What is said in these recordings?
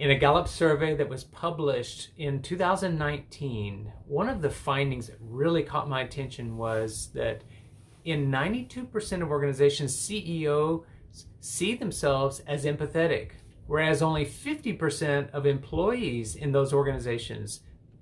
In a Gallup survey that was published in 2019, one of the findings that really caught my attention was that in 92% of organizations, CEOs see themselves as empathetic, whereas only 50% of employees in those organizations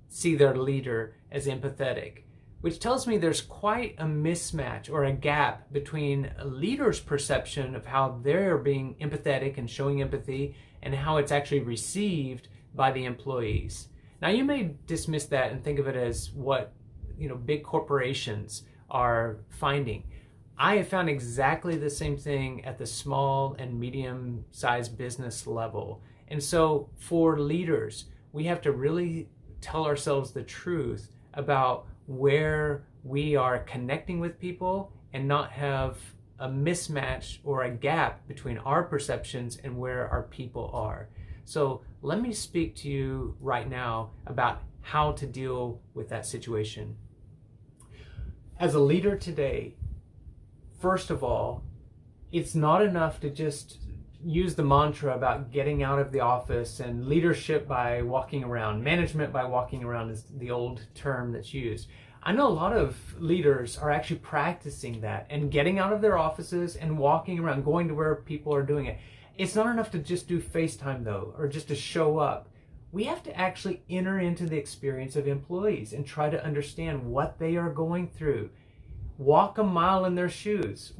see their leader as empathetic, which tells me there's quite a mismatch or a gap between a leader's perception of how they're being empathetic and showing empathy and how it's actually received by the employees. Now, you may dismiss that and think of it as what big corporations are finding. I have found exactly the same thing at the small and medium-sized business level. And so for leaders, we have to really tell ourselves the truth about where we are connecting with people and not have a mismatch or a gap between our perceptions and where our people are. So let me speak to you right now about how to deal with that situation. As a leader today, first of all, it's not enough to just use the mantra about getting out of the office and leadership by walking around. Management by walking around is the old term that's used. I know a lot of leaders are actually practicing that and getting out of their offices and walking around, going to where people are doing it. It's not enough to just do FaceTime though, or just to show up. We have to actually enter into the experience of employees and try to understand what they are going through. Walk a mile in their shoes.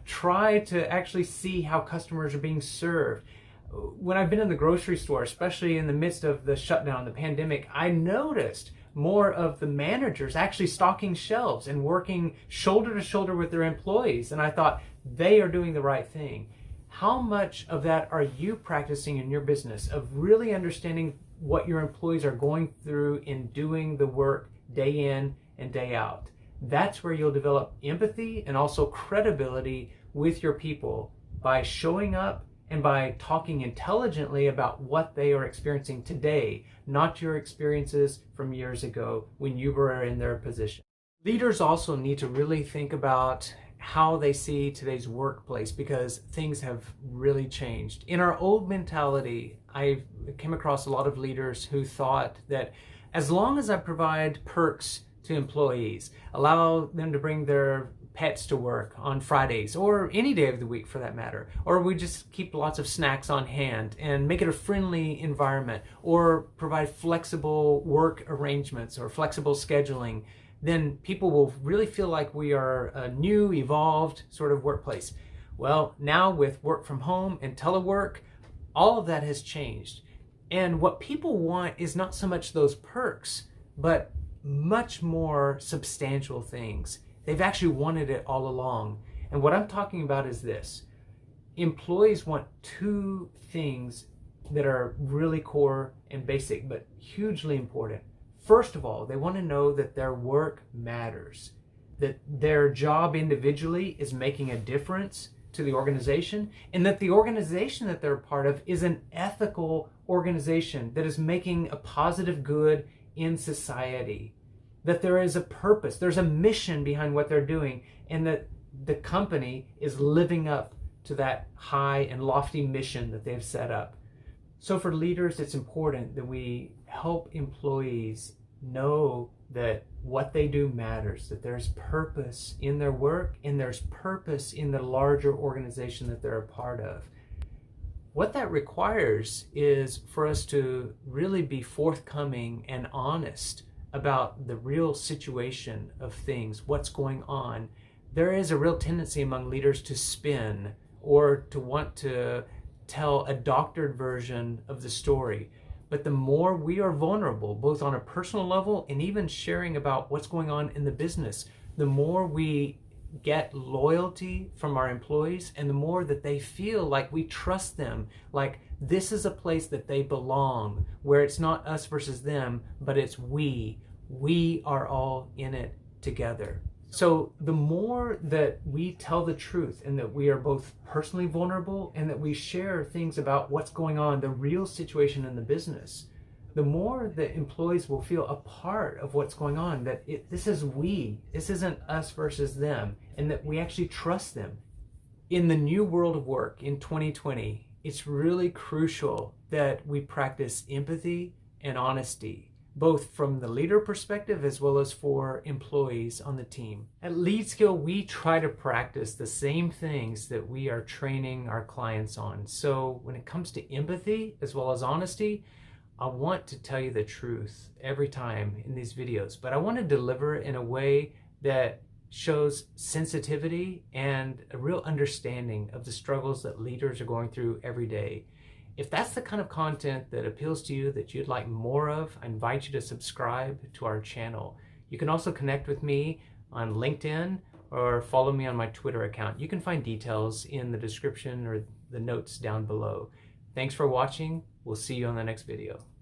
Try to actually see how customers are being served. When I've been in the grocery store, especially in the midst of the shutdown, the pandemic, I noticed more of the managers actually stocking shelves and working shoulder to shoulder with their employees. And I thought, they are doing the right thing. How much of that are you practicing in your business, of really understanding what your employees are going through in doing the work day in and day out? That's where you'll develop empathy and also credibility with your people, by showing up and by talking intelligently about what they are experiencing today, not your experiences from years ago when you were in their position. Leaders also need to really think about how they see today's workplace, because things have really changed. In our old mentality, I came across a lot of leaders who thought that as long as I provide perks to employees, allow them to bring their pets to work on Fridays or any day of the week for that matter, or we just keep lots of snacks on hand and make it a friendly environment, or provide flexible work arrangements or flexible scheduling, then people will really feel like we are a new, evolved sort of workplace. Well, now with work from home and telework, all of that has changed. And what people want is not so much those perks, but much more substantial things. They've actually wanted it all along. And what I'm talking about is this. Employees want two things that are really core and basic, but hugely important. First of all, they want to know that their work matters, that their job individually is making a difference to the organization, and that the organization that they're a part of is an ethical organization that is making a positive good in society, that there is a purpose, there's a mission behind what they're doing, and that the company is living up to that high and lofty mission that they've set up. So for leaders, it's important that we help employees know that what they do matters, that there's purpose in their work and there's purpose in the larger organization that they're a part of. What that requires is for us to really be forthcoming and honest about the real situation of things, what's going on. There is a real tendency among leaders to spin or to want to tell a doctored version of the story. But the more we are vulnerable, both on a personal level and even sharing about what's going on in the business, the more we get loyalty from our employees and the more that they feel like we trust them, like this is a place that they belong, where it's not us versus them, but it's we. We are all in it together. So the more that we tell the truth and that we are both personally vulnerable and that we share things about what's going on, the real situation in the business, the more that employees will feel a part of what's going on, that this is we, this isn't us versus them, and that we actually trust them. In the new world of work in 2020, it's really crucial that we practice empathy and honesty, both from the leader perspective as well as for employees on the team. At LeadSkill, we try to practice the same things that we are training our clients on. So when it comes to empathy as well as honesty, I want to tell you the truth every time in these videos, but I want to deliver it in a way that shows sensitivity and a real understanding of the struggles that leaders are going through every day. If that's the kind of content that appeals to you, that you'd like more of, I invite you to subscribe to our channel. You can also connect with me on LinkedIn or follow me on my Twitter account. You can find details in the description or the notes down below. Thanks for watching. We'll see you on the next video.